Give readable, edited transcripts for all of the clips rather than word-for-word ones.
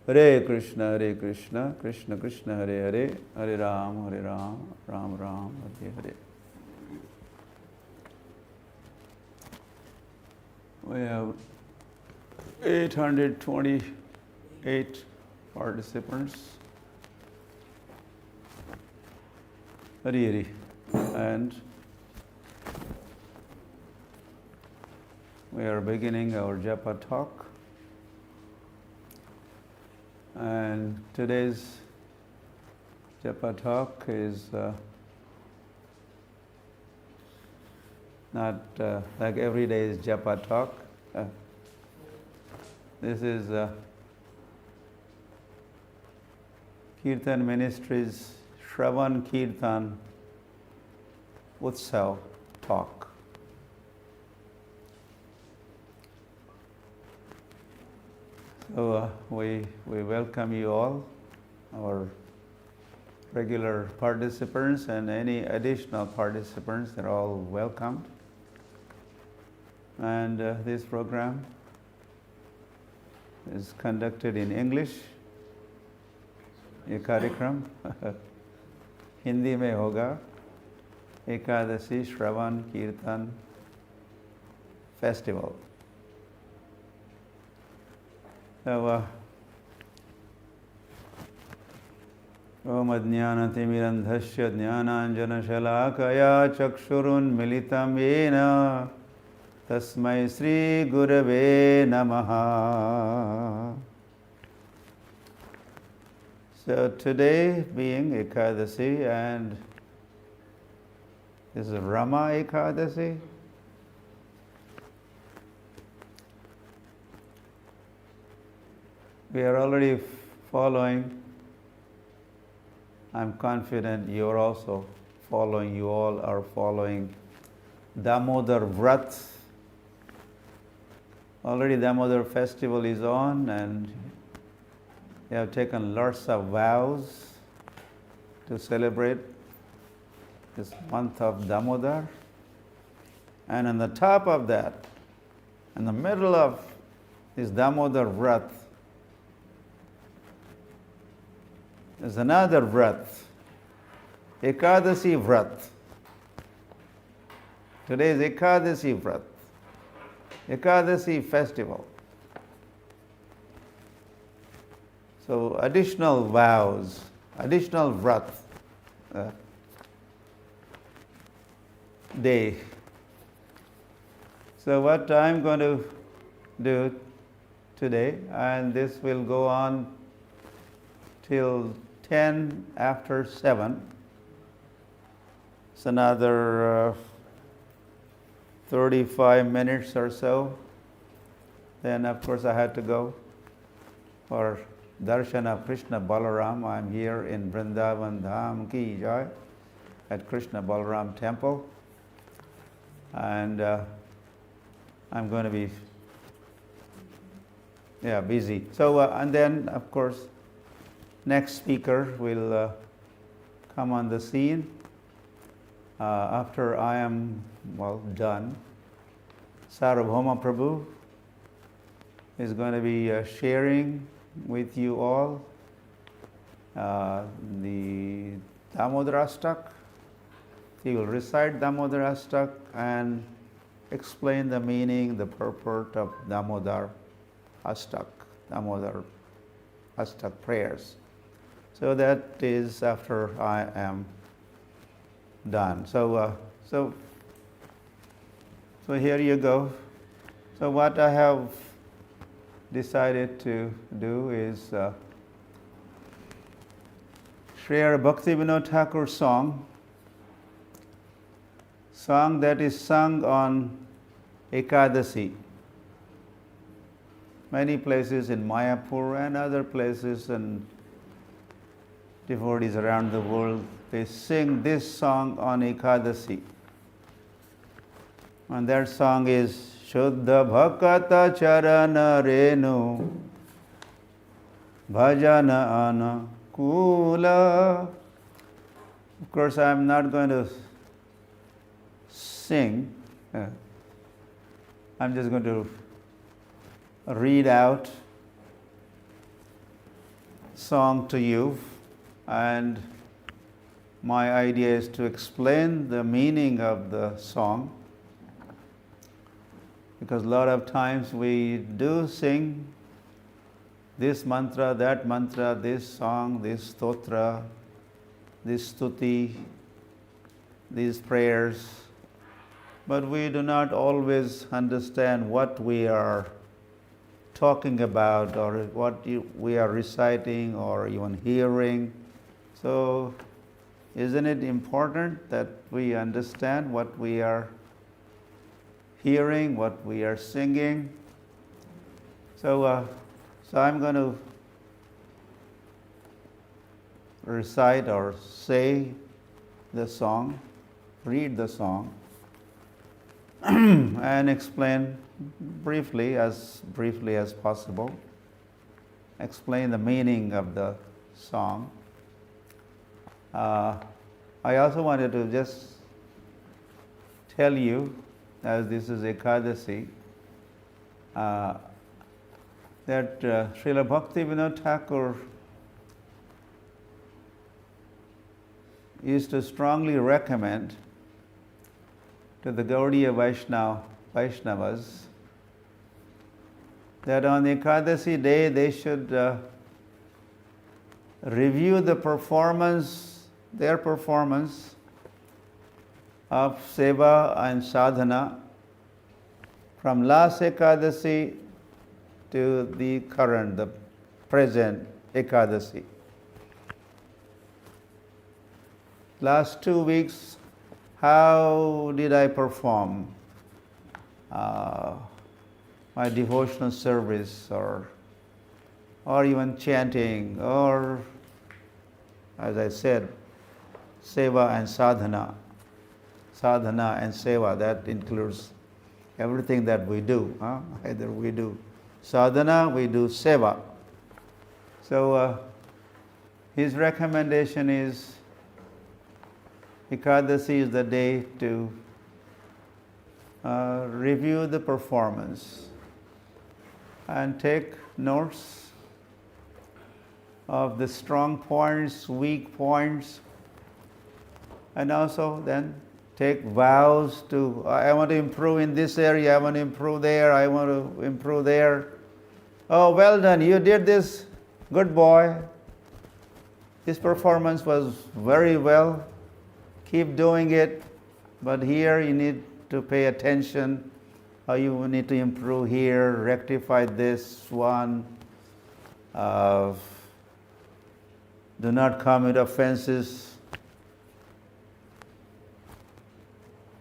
Hare Krishna, Krishna Krishna, Hare Hare, Hare Ram, Ram Ram, Hare Hare. We have 828 participants. Hare Hare. And we are beginning our Japa talk. And today's Japa talk is not like every day's Japa talk. This is Kirtan Ministries Shravan Kirtan Utsav talk. So we welcome you all, our regular participants and any additional participants. They're all welcomed. And this program is conducted in English. ये कार्यक्रम हिंदी में होगा. एकादशी श्रवण कीर्तन festival. So, Om Ajnanatimirandhasya Jnananjanashalakaya Chakshurunmilitam Yena Tasmai Sri Gurave Namaha. So today being Ekadasi, and this is Rama Ekadasi. We are already following. I'm confident you're also following, you all are following Damodar Vrat. Already Damodar festival is on, and they have taken lots of vows to celebrate this month of Damodar. And on the top of that, in the middle of this Damodar Vrat, there's another Vrat, Ekadasi Vrat. Today is Ekadasi Vrat, Ekadasi festival. So additional vows, additional Vrat day. So what I'm going to do today, and this will go on till 10 after 7. It's another 35 minutes or so. Then, of course, I had to go for darshan of Krishna Balaram. I'm here in Vrindavan Dham Ki Jai at Krishna Balaram temple. And I'm going to be busy. So, and then, of course, next speaker will come on the scene after I am, done. Sarvabhauma Prabhu is going to be sharing with you all the Damodar-astak. He will recite Damodar-astak and explain the meaning, the purport of Damodar-astak, Damodar-astak prayers. So that is after I am done. So here you go. So what I have decided to do is share a Bhakti Vinod Thakur song that is sung on Ekadasi. Many places in Mayapur and other places, and devotees around the world, they sing this song on Ekadasi. And that song is Shuddha Bhakata Charana Renu Bhajana Anukula. Of course, I'm not going to sing. I'm just going to read out song to you, and my idea is to explain the meaning of the song, because a lot of times we do sing this mantra, that mantra, this song, this stotra, this stuti, these prayers, but we do not always understand what we are talking about or what we are reciting or even hearing. So isn't it important that we understand what we are hearing, what we are singing? So I'm going to recite or say the song, read the song, and explain briefly as possible, explain the meaning of the song. I also wanted to just tell you, as this is Ekadasi, that Srila Bhaktivinoda Thakur used to strongly recommend to the Gaudiya Vaishnavas that on the Ekadasi day they should review their performance of seva and sadhana from last Ekadasi to the present Ekadasi. Last 2 weeks, how did I perform my devotional service, or even chanting, or, as I said, seva and sadhana. Sadhana and seva, that includes everything that we do. Either we do sadhana, we do seva. So his recommendation is Ekadasi is the day to review the performance and take notes of the strong points, weak points, and also then take vows to, I want to improve in this area, I want to improve there, I want to improve there. Oh, well done, you did this, good boy. This performance was very well. Keep doing it, but here you need to pay attention. You need to improve here, rectify this one. Do not commit offenses.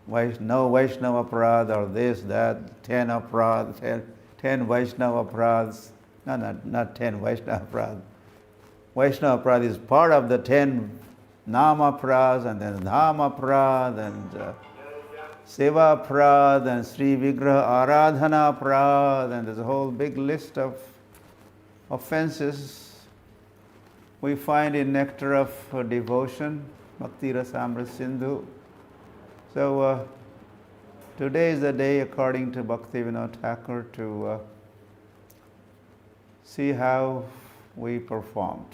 No Vaishnava aparadha or this, that, 10 aparadha, 10 Vaishnava aparadhas. No, not 10 Vaishnava aparadha. Vaishnava aparadha is part of the 10 Nama aparadha, and then Dhama aparadha, and Seva aparadha, and Sri Vigraha Aradhana aparadha, and there's a whole big list of offenses we find in Nectar of Devotion, Bhakti Rasamrita Sindhu. So today is the day, according to Bhaktivinoda Thakur, to see how we performed.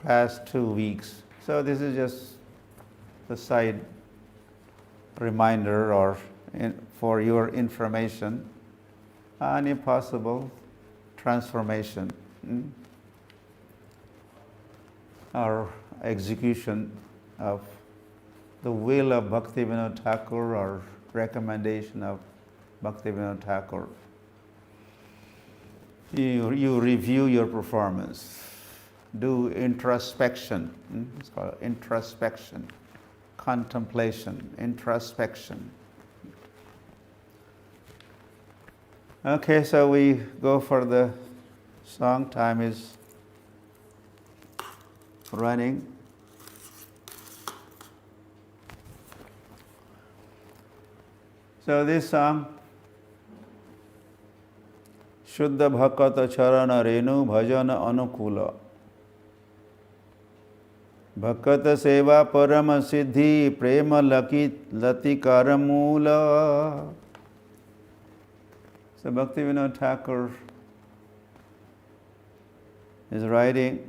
Past 2 weeks. So this is just the side reminder or for your information, any possible transformation or execution of the will of Bhaktivinoda Thakur or recommendation of Bhaktivinoda Thakur. You review your performance. Do introspection. It's called introspection, contemplation, introspection. Okay, so we go for the song. Time is running. So this song, Shuddha Bhakata Charana Renu Bhajana Anukula. भकत सेवा परम सिद्धि प्रेम लति कर मूल So Bhaktivinoda Thakur is writing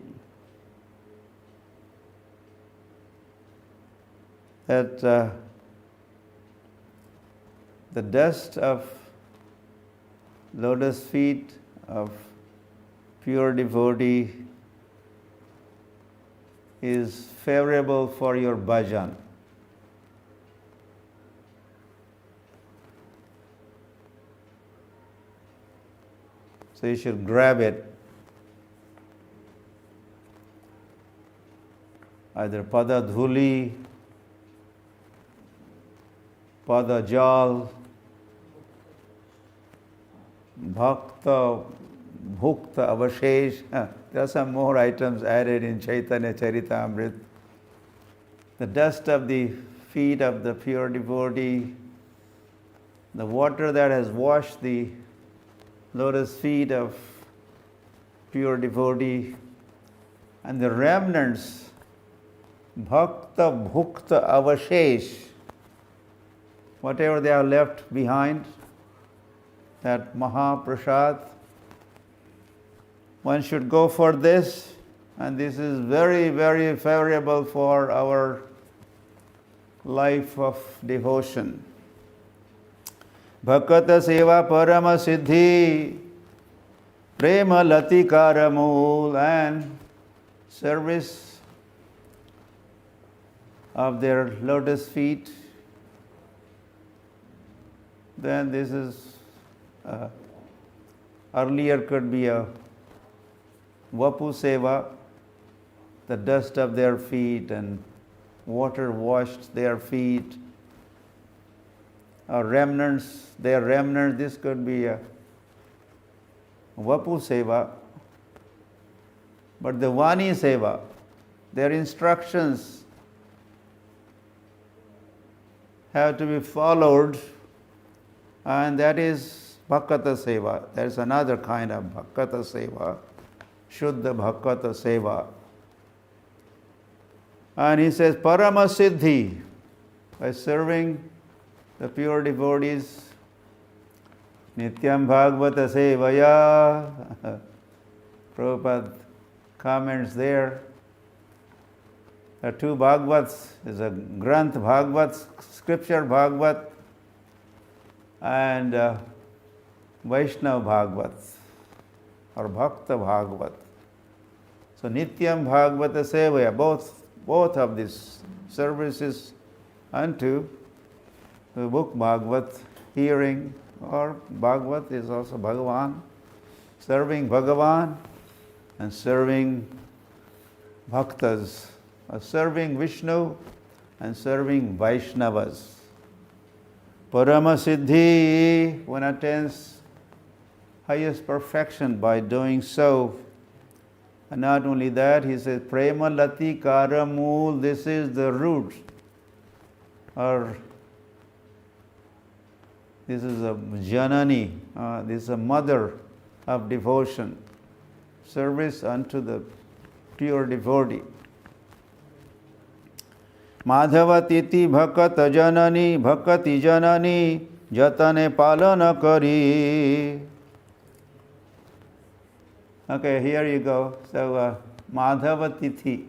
that the dust of lotus feet of pure devotee is favorable for your bhajan. So you should grab it, either pada dhuli, pada jal, bhakta, bhukta, avashesh. There are some more items added in Chaitanya Charitamrita. The dust of the feet of the pure devotee, the water that has washed the lotus feet of pure devotee, and the remnants, bhakta, bhukta, avashesh, whatever they are left behind, that Mahaprasad, one should go for this, and this is very, very favorable for our life of devotion. Bhakata seva parama siddhi, prema latikara mool, and service of their lotus feet. Then this is earlier could be a vapu seva, the dust of their feet and water washed their feet, or remnants, their remnants. This could be a vapu seva. But the vani seva, their instructions have to be followed, and that is bhakata seva. There is another kind of bhakata seva, Shuddha Bhakata Seva. And he says, Parama Siddhi, by serving the pure devotees, Nityam Bhagavata Sevaya. Prabhupada comments there. There are two Bhagavats. There's a Granth Bhagavat, scripture Bhagavat, and Vaishnava Bhagavat, or Bhakta Bhagavat. So Nityam Bhagavata Sevaya, both of these services unto the book Bhagavat, hearing, or Bhagavat is also Bhagavan, serving Bhagavan and serving Bhaktas, or serving Vishnu and serving Vaishnavas. Parama Siddhi, one attains highest perfection by doing so. And not only that, he says, Prema Lati Karamul, this is the root, or this is a Janani, this is a mother of devotion, service unto the pure devotee. Madhava Titi Bhakata Janani, Bhakati Janani, Jatane Palana Kari. Okay, here you go. So Madhava Tithi,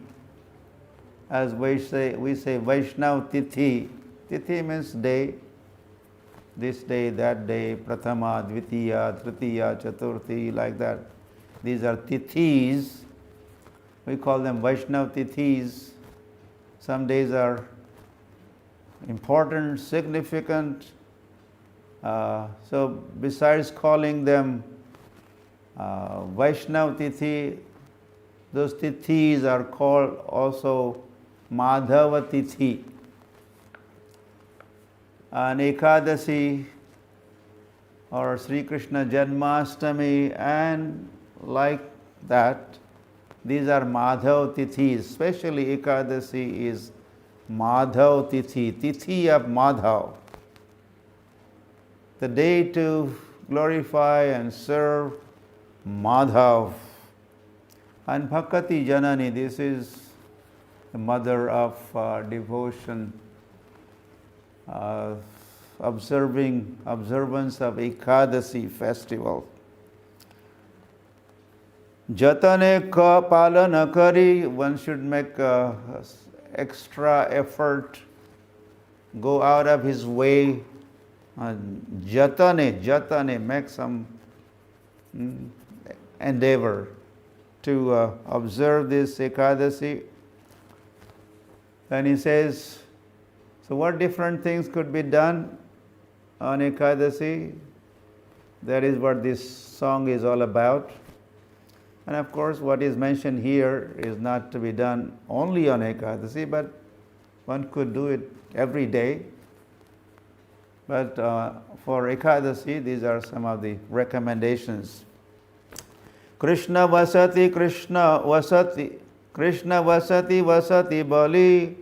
as we say Vaishnava Tithi. Tithi means day. This day, that day, Prathama, Dvitiya, Tritiya, Chaturthi, like that. These are Tithis. We call them Vaishnava Tithis. Some days are important, significant. So besides calling them Vaishnava Tithi, those Tithis are called also Madhava Tithi. And Ekadasi, or Sri Krishna Janmashtami, and like that, these are Madhav Tithis. Especially Ekadasi is Madhav Tithi, Tithi of Madhav. The day to glorify and serve Madhav. And Bhakati Janani, this is the mother of devotion, observance of Ekadasi festival. Jatane ka palana kari, one should make extra effort, go out of his way. Jatane, make some endeavor to observe this Ekadasi. And he says, so what different things could be done on Ekadasi? That is what this song is all about. And of course, what is mentioned here is not to be done only on Ekadasi, but one could do it every day. But for Ekadasi, these are some of the recommendations. Krishna vasati bali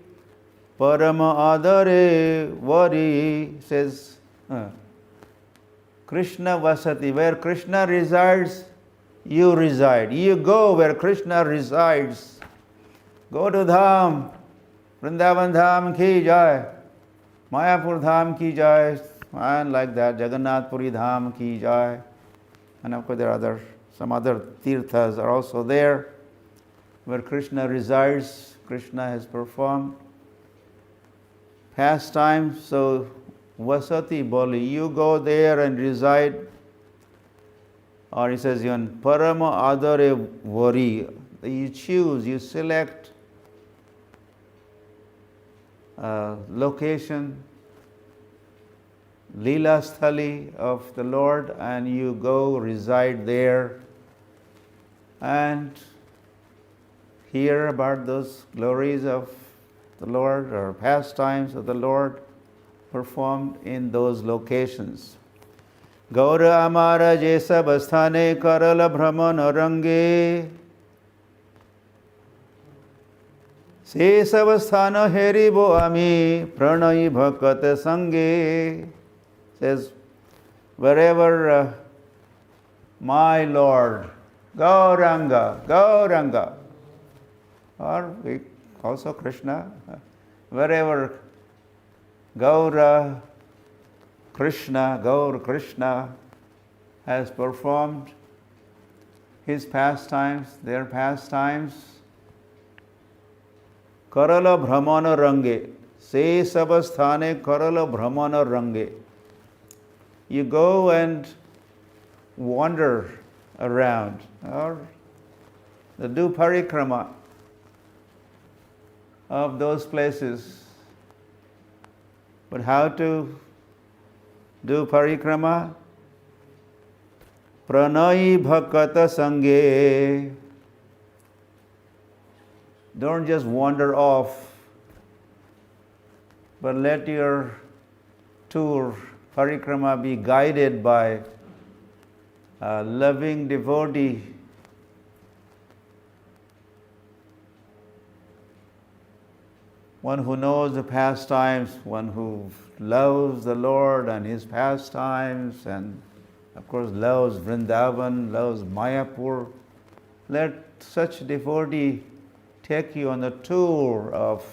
parama adare vari, says Krishna vasati, where Krishna resides, you reside. You go where Krishna resides. Go to Dham, Vrindavan Dham ki jai, Mayapur Dham ki jai, and like that, Jagannath Puri Dham ki jai. And of course there are some other tirthas are also there where Krishna resides. Krishna has performed pastimes. So vasati bali, you go there and reside. Or he says even parama adare vari, you choose, you select location, Leela Sthali of the Lord, and you go reside there and hear about those glories of the Lord or pastimes of the Lord performed in those locations. Gaura amara jesa basthane karala brahmana range se sabasthana heribo ami pranai bhakata sange, says wherever my Lord Gauranga, or also Krishna, wherever Gaur Krishna has performed his pastimes, their pastimes, Karala Brahmana Range, Se Sabasthane Karala Brahmana Range. You go and wander around, or do parikrama of those places. But how to do parikrama? Pranai bhakata sange. Don't just wander off, but let your tour, parikrama, be guided by a loving devotee. One who knows the pastimes, one who loves the Lord and His pastimes, and of course loves Vrindavan, loves Mayapur. Let such devotee take you on a tour of.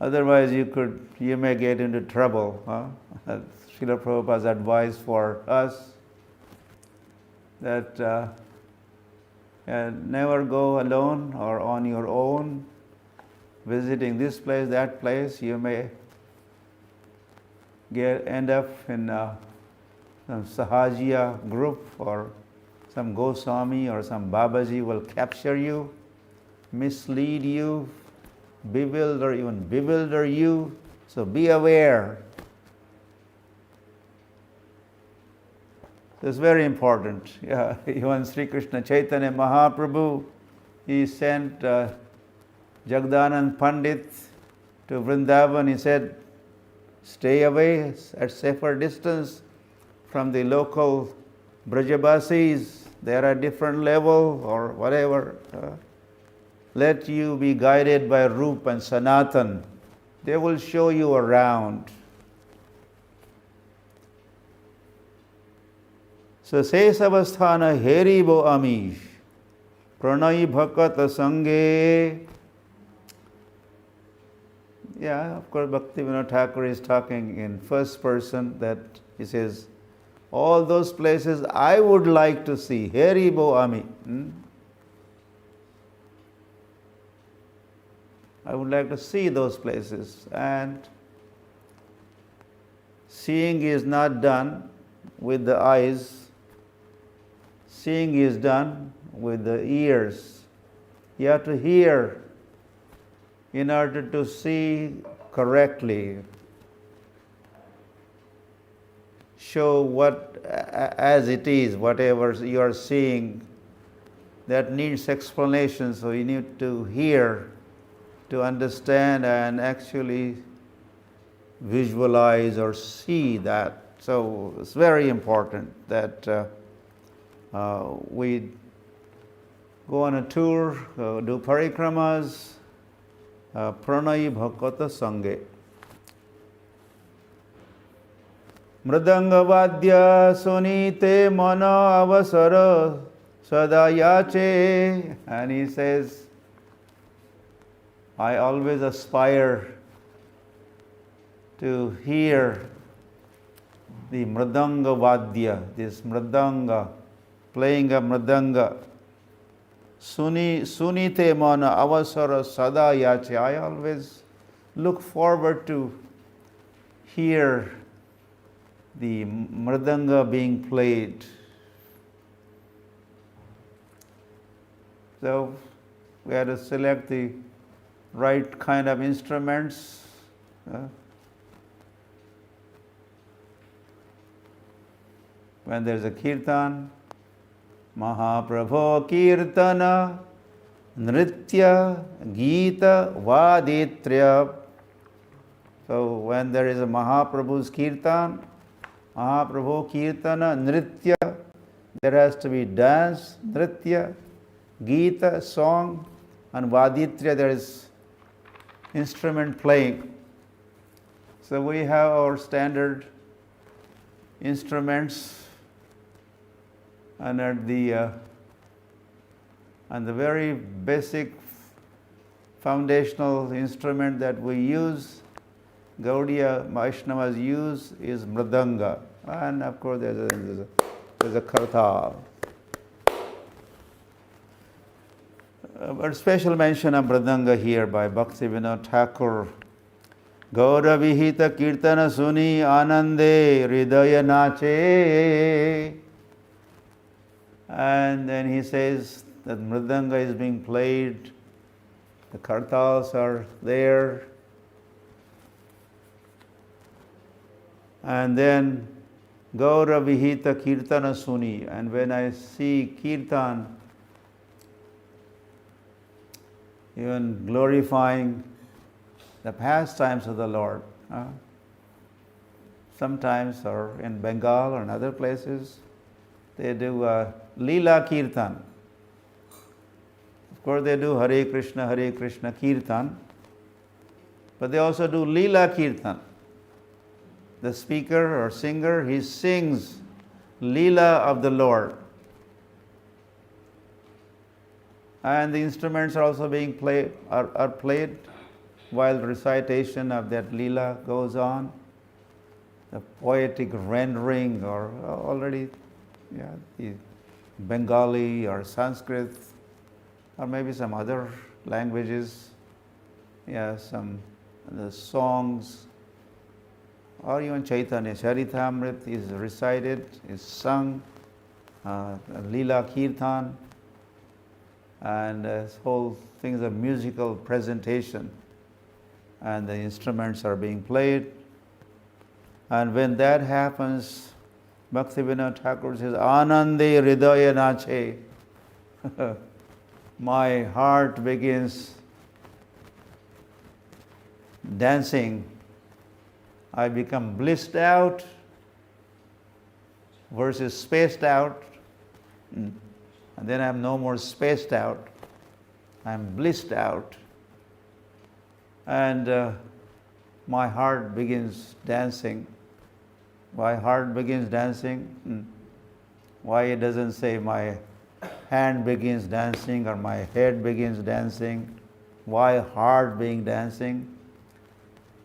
Otherwise you may get into trouble. Srila Prabhupada's advice for us that never go alone or on your own, visiting this place, that place. You may end up in some Sahajiya group, or some Goswami or some Babaji will capture you, mislead you, bewilder you. So be aware. It's very important. Yeah, even Sri Krishna Chaitanya Mahaprabhu, he sent Jagdanand Pandit to Vrindavan. He said, stay away at safer distance from the local Brajabasis. They are at different level or whatever. Let you be guided by Rup and Sanatan. They will show you around. So se sabasthana heribo amish pranai bhakata sange. Yeah, of course, Bhaktivinoda Thakur is talking in first person, that he says, all those places I would like to see. Haribo Ami. I would like to see those places. And seeing is not done with the eyes. Seeing is done with the ears. You have to hear in order to see correctly. Show what as it is, whatever you are seeing, that needs explanation. So you need to hear, to understand and actually visualize or see that. So it's very important that we go on a tour, do parikramas, pranay bhakata sange. Mridanga vadya sunite mana avasara sadayache. And he says, I always aspire to hear the mridanga vadya, this mridanga, playing a mridanga. Sunite mana avasara sadayache. I always look forward to hear the mridanga being played. So we had to select the right kind of instruments. When there's a kirtan, Mahaprabho Kirtana, Nritya, Gita, Vaditrya. So when there is a Mahaprabhu's kirtan, Mahaprabhu Kirtana, Nritya, there has to be dance, Nritya, Gita, song, and Vaditrya, there is instrument playing. So we have our standard instruments, and at the very basic foundational instrument that we use, Gaudiya Vaishnavas use, is mridanga, and of course there's a kartal. But special mention of mridanga here by Bhaktivinoda Thakur. Gaura vihita kirtana suni anande hridaya nache. And then he says that mridanga is being played, the kartals are there. And then Gaura Vihita Kirtana Suni. And when I see kirtan, even glorifying the pastimes of the Lord, sometimes, or in Bengal or in other places, they do Leela Kirtan. Of course, they do Hare Krishna Kirtan, but they also do Leela Kirtan. The speaker or singer, he sings Leela of the Lord. And the instruments are also being played, are played while the recitation of that Leela goes on. The poetic rendering, or already, the Bengali or Sanskrit, or maybe some other languages, some the songs, or even Chaitanya Charitamrita is recited, is sung, Leela Kirtan, and this whole thing is a musical presentation, and the instruments are being played. And when that happens, Bhaktivinoda Thakur says, Anande hridaya nache. My heart begins dancing. I become blissed out versus spaced out. And then I'm no more spaced out. I'm blissed out. And my heart begins dancing. My heart begins dancing. Why it doesn't say my hand begins dancing or my head begins dancing? Why heart being dancing?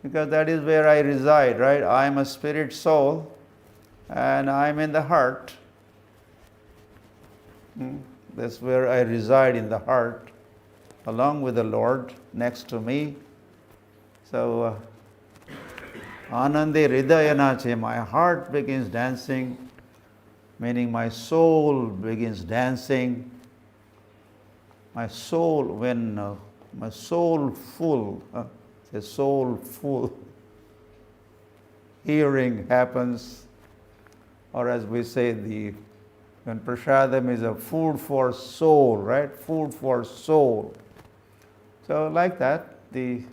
because that is where I reside, right? I am a spirit soul and I am in the heart. That's where I reside, in the heart, along with the Lord next to me. So, Anande Hridayanache, my heart begins dancing, meaning my soul begins dancing. My soul, when my soul full, say soul full, hearing happens, or as we say, when prasadam is a food for soul, right? Food for soul. So like that, the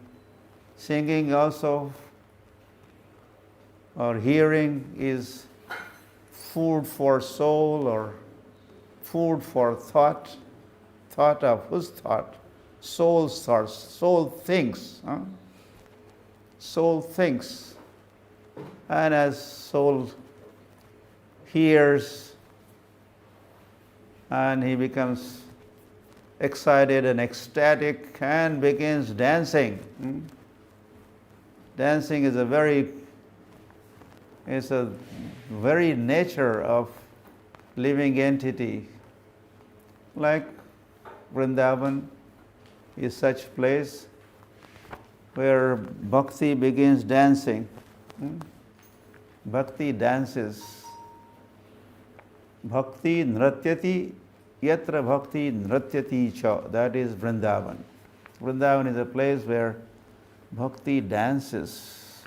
singing also, or hearing is food for soul, or food for thought. Thought of whose thought? Soul's thoughts. Soul thinks. Soul thinks. And as soul hears, and he becomes excited and ecstatic and begins dancing. Dancing is a very nature of living entity. Like Vrindavan is such place where bhakti begins dancing. Bhakti dances. Bhakti nratyati yatra bhakti nratyati cha. That is Vrindavan. Vrindavan is a place where bhakti dances.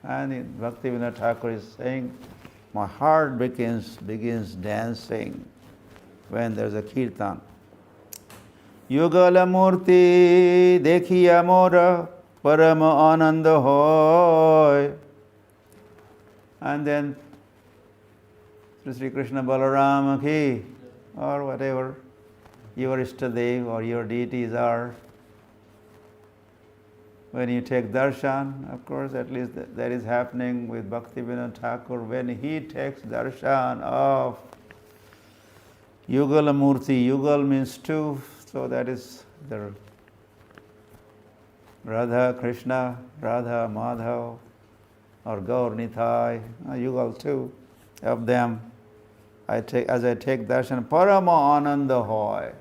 And Bhakti Vinod Thakur is saying, my heart begins dancing when there's a kirtan. Yugala murti dekhiya mora parama ananda hoy. And then Sri Krishna Balaram ki, or whatever your Ishtadev or your deities are. When you take darshan, of course, at least that is happening with Bhakti Vinod Thakur. When he takes darshan of Yugala Murti, Yugal means two, so that is the Radha, Krishna, Radha, Madhav, or Gaur, Nithai, Yugal two of them. As I take darshan, Parama Ananda Hoy,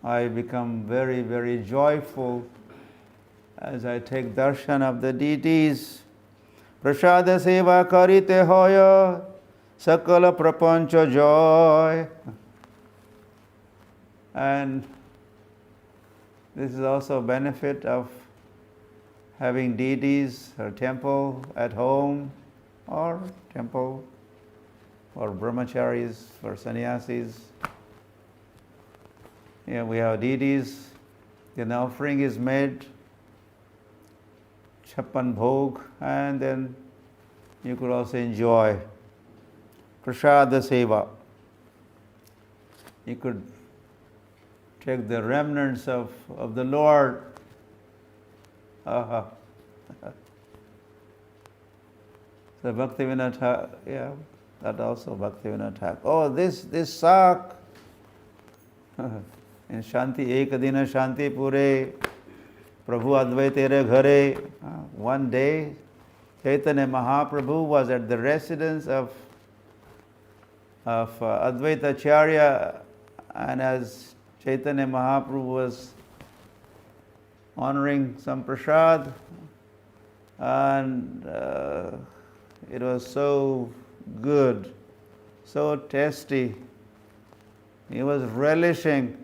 I become very, very joyful as I take darshan of the deities. Prasada seva karite hoya sakala prapancha joy. And this is also a benefit of having deities or temple at home, or temple for brahmacharis, for sannyasis. We have deities, an offering is made, Chappan Bhog, and then you could also enjoy Prasada Seva. You could take the remnants of the Lord. So Bhakti Vinod Thakur, that also Bhakti Vinod Thakur. Oh, this sak in Shanti Ekadina Shanti Pure Prabhu Advait Tere Ghare. One day Chaitanya Mahaprabhu was at the residence of Advaita Acharya, and as Chaitanya Mahaprabhu was honoring some prasad, and it was so good, so tasty. He was relishing,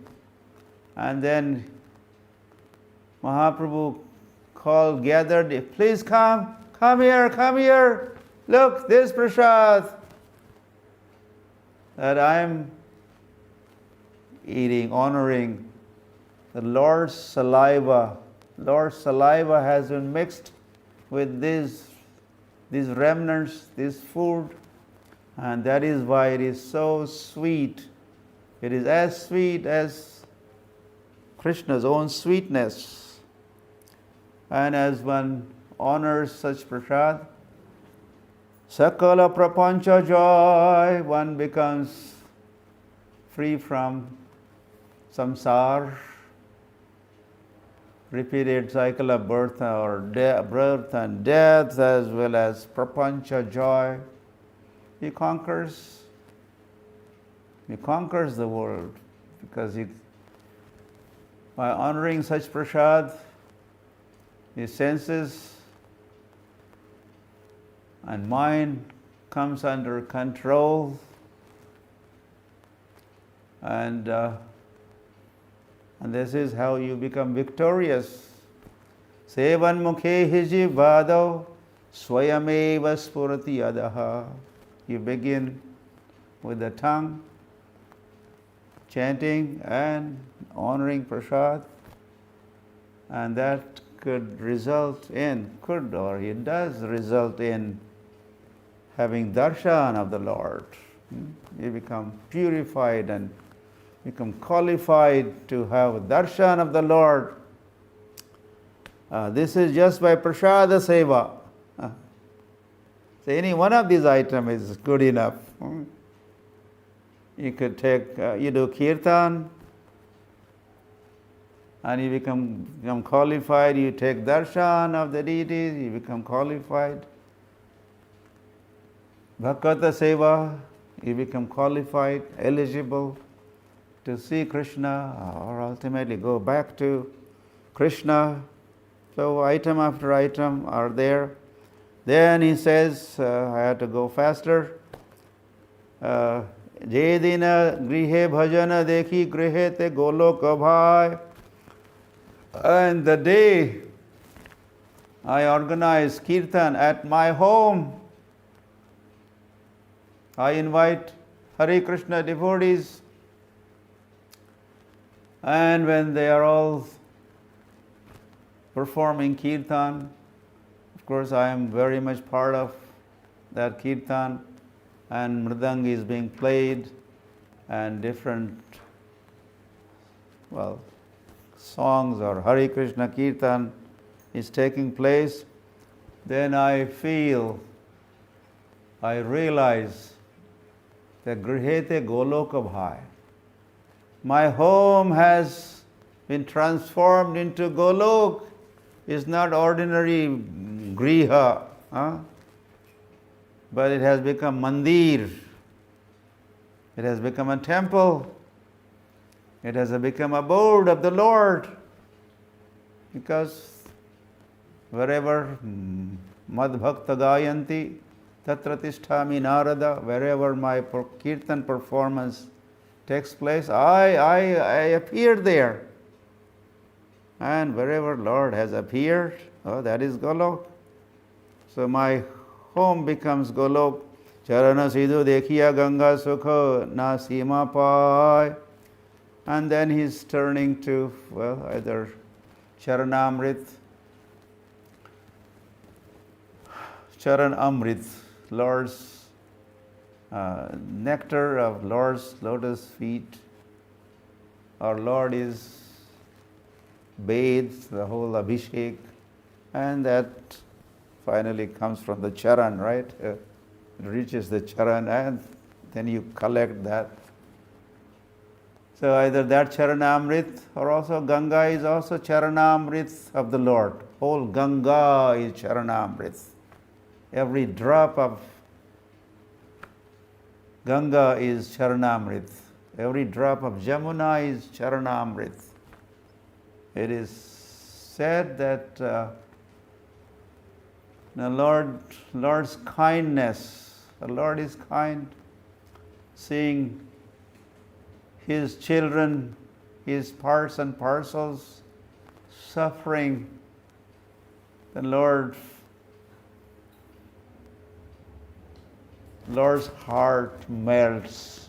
and then Mahaprabhu gathered, please come here, look, this prasad that I am eating, honoring the Lord's saliva. Lord's saliva has been mixed with these remnants, this food, and that is why it is so sweet. It is as sweet as Krishna's own sweetness. And as one honors such prasad, sakala prapancha joy, one becomes free from samsara, repeated cycle of birth and death, as well as prapancha joy. He conquers the world, because by honoring such prasad, his senses and mind comes under control, and this is how you become victorious. Sevan mukhe hiji vado swayameva spurati adaha. You begin with the tongue, chanting and honoring prasad, and that it does result in having darshan of the Lord. You become purified and become qualified to have darshan of the Lord. This is just by prasada seva. So any one of these items is good enough. You could take, you do kirtan, and you become qualified. You take darshan of the deities, you become qualified. Bhakata seva, you become qualified, eligible to see Krishna, or ultimately go back to Krishna. So item after item are there. Then he says, I have to go faster. Jedina grihe bhajana dekhi grihe te golok abhay. And the day I organize kirtan at my home, I invite Hare Krishna devotees, and when they are all performing kirtan, of course I am very much part of that kirtan, and mridang is being played, and different songs or Hare Krishna kirtan is taking place. Then I realize that grihete goloka bhai. My home has been transformed into Golok. It's not ordinary griha, but it has become mandir. It has become a temple. It has become abode of the Lord. Because wherever madbhakta gayanti tatra tisthami narada, wherever my kirtan performance takes place, I appear there. And wherever Lord has appeared, that is Golok. So my home becomes Golok. Charana sidhu dekhiya ganga sukha na sima pai. And then he's turning to, either Charanamrit, Charan Amrit, Lord's nectar of Lord's lotus feet. Our Lord is bathed, the whole Abhishek, and that finally comes from the Charan, right? It reaches the Charan, and then you collect that. So either that Charanamrit, or also Ganga is also Charanamrit of the Lord. Whole Ganga is Charanamrit. Every drop of Ganga is Charanamrit. Every drop of Jamuna is Charanamrit. It is said that the Lord's kindness, the Lord is kind, seeing His children, His parts and parcels suffering. The Lord's heart melts,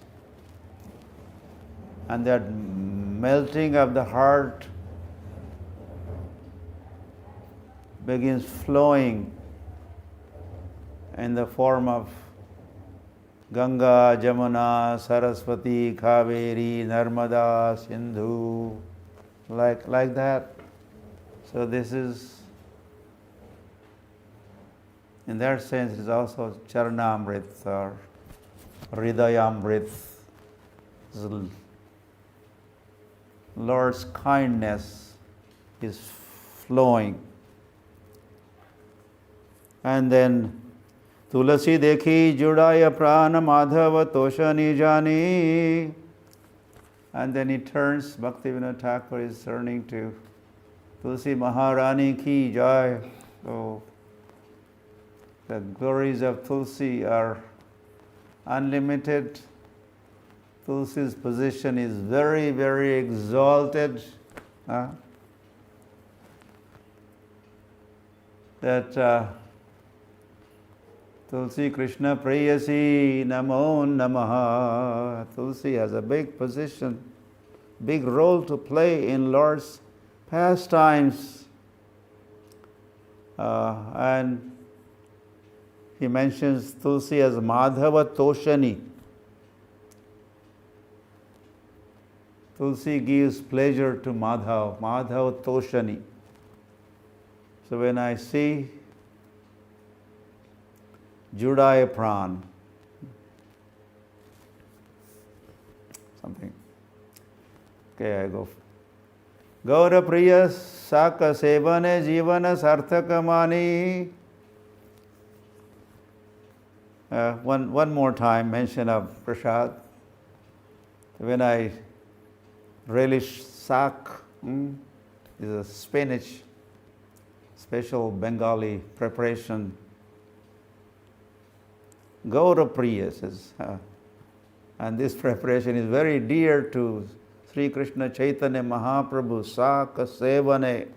and that melting of the heart begins flowing in the form of Ganga, Jamuna, Saraswati, Kaveri, Narmada, Sindhu, like that. So this is, in that sense, is also Charanamrit or Hridayamrit. Lord's kindness is flowing. And then Tulasi dekhi judaya prana madhava toshani jani. And then he turns, Bhaktivinoda Thakur is turning to Tulsi Maharani ki jai. So the glories of Tulsi are unlimited. Tulsi's position is very, very exalted. That Tulsi Krishna Prayasi Namo Namaha. Tulsi has a big position, big role to play in Lord's pastimes. And he mentions Tulsi as Madhava Toshani. Tulsi gives pleasure to Madhava, Madhava Toshani. So when I see Judaya Pran, something. Okay, I go. Gaura Priya Saka Sevane Jivana Sarthaka Mani. One more time, mention of Prasad. When I relish sak, is a spinach, special Bengali preparation. Gaura Priya says, and this preparation is very dear to Sri Krishna Chaitanya Mahaprabhu. Saka Sevane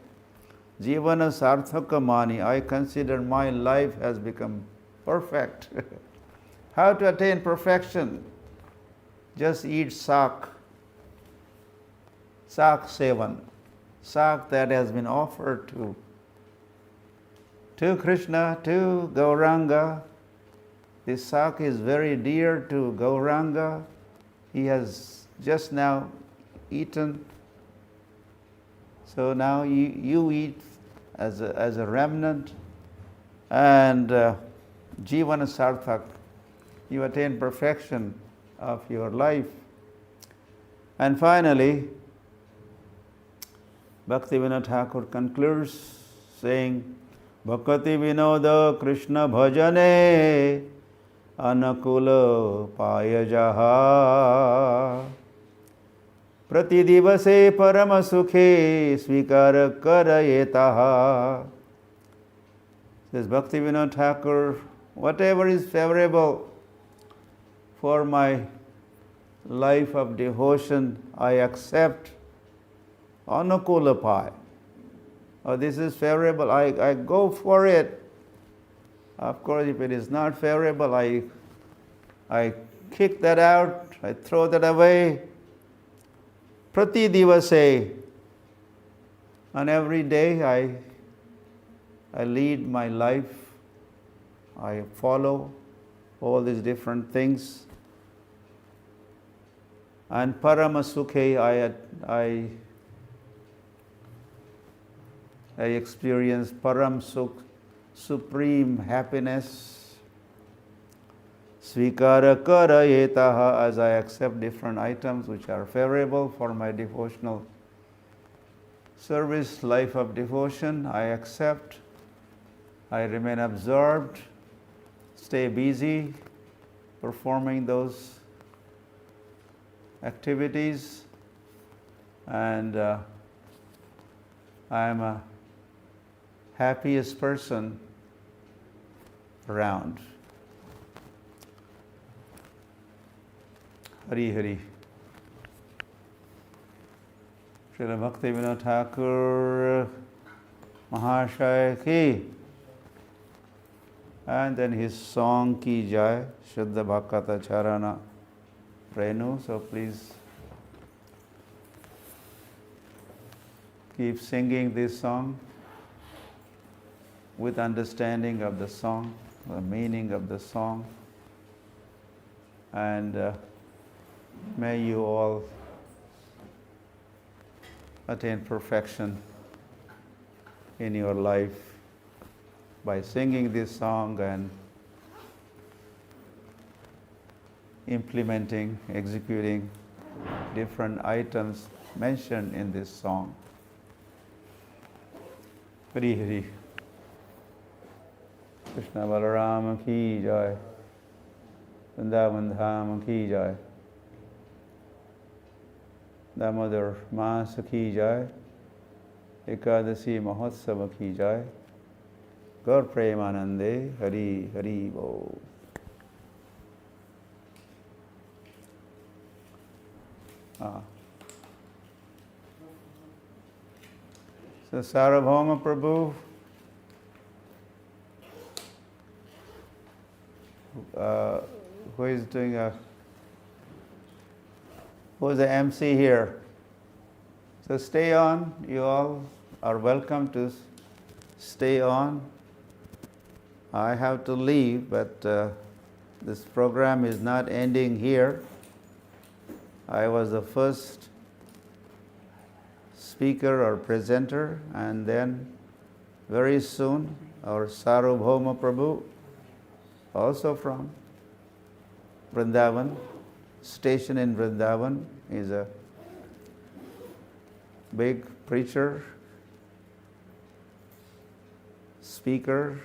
Jivana Sarthaka Mani. I consider my life has become perfect. How to attain perfection? Just eat sak. Sak sevan. Sak that has been offered to Krishna, to Gauranga. This sak is very dear to Gauranga. He has just now eaten. So now you eat as a remnant. And Jivana Sarthak, you attain perfection of your life. And finally, Bhaktivinoda Thakur concludes saying, Bhakti Vinoda Krishna Bhajane Anakula Payajaha Pratidivase Parama Sukhe Svikara Karayetaha. Says Bhaktivinoda Thakur, whatever is favorable for my life of devotion, I accept. Anukula pai. Oh, this is favorable, I go for it. Of course, if it is not favorable, I kick that out, I throw that away. Prati divase. And every day I lead my life, I follow all these different things. And parama sukhe, I experience param sukh, supreme happiness. Svikara karayetaha, as I accept different items which are favorable for my devotional service, life of devotion, I accept. I remain absorbed, stay busy performing those activities, and I am a happiest person around. Hari Hari. Srila Bhaktivinoda Thakur Mahashaya ki. And then his song ki jai, Shuddha Bhakata Charana Renu. So please keep singing this song with understanding of the song, the meaning of the song. And may you all attain perfection in your life by singing this song and implementing, executing different items mentioned in this song. Hari Hari. Krishna Balaram ki jai. Vrindavan Dham ki jai. Damodar Maas ki jai. Ekadasi Mahotsava ki jai. Gaur Premanande Hari Hari Bo. So Sarvabhauma Prabhu, who is the MC here? So stay on, you all are welcome to stay on. I have to leave, but this program is not ending here. I was the first speaker or presenter, and then very soon our Sarvabhauma Prabhu, also from Vrindavan, station in Vrindavan, is a big preacher, speaker.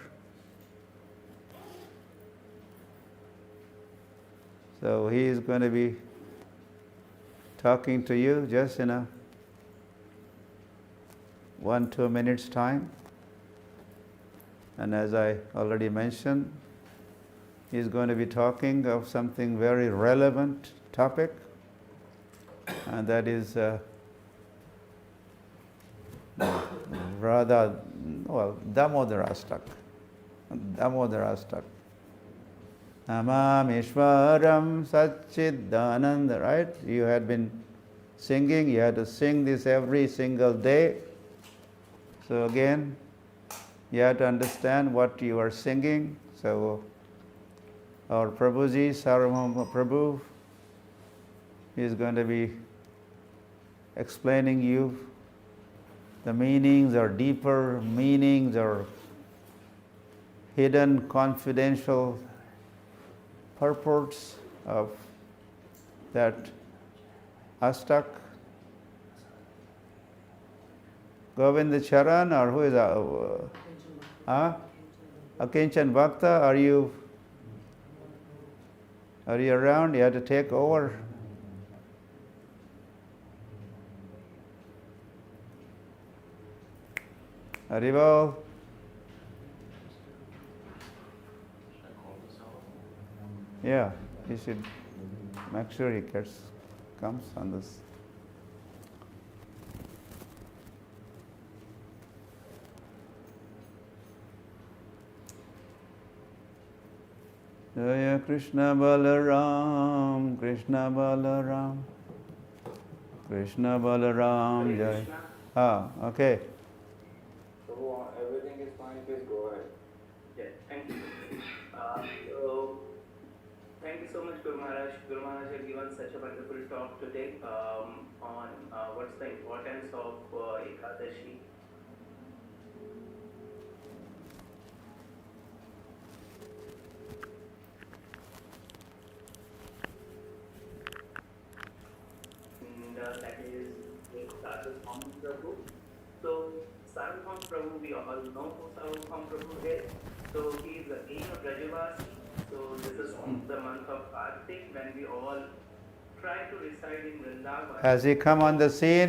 So he is going to be talking to you just in a 1-2 minutes time. And as I already mentioned, he is going to be talking of something very relevant topic, and that is Damodarastak. Damodarastak. Namamishwaram Satchidananda, right? You had been singing, you had to sing this every single day. So again, you have to understand what you are singing. So our Prabhuji, Sarvabhauma Prabhu, is going to be explaining you the meanings or deeper meanings or hidden confidential purports of that Astak. Govinda Charan, or who is Akinchan Bhakta, are you around? You have to take over. Haribol. Yeah, you should make sure he comes on this. Jaya Krishna Balaram, Krishna Balaram, Krishna Balaram, Jaya. Okay. So everything is fine, please go ahead. Yes, thank you. So, thank you so much, Guru Maharaj. Guru Maharaj has given such a wonderful talk today on what's the importance of Ekadashi. And that is Sarvabhauma Prabhu. So, Sarvabhauma Prabhu, we all know who Sarvabhauma Prabhu is. So, he is the king of Brajavasi. So, this is the month of Kartik when we all try to reside in Vrindavan. Has he come on the scene?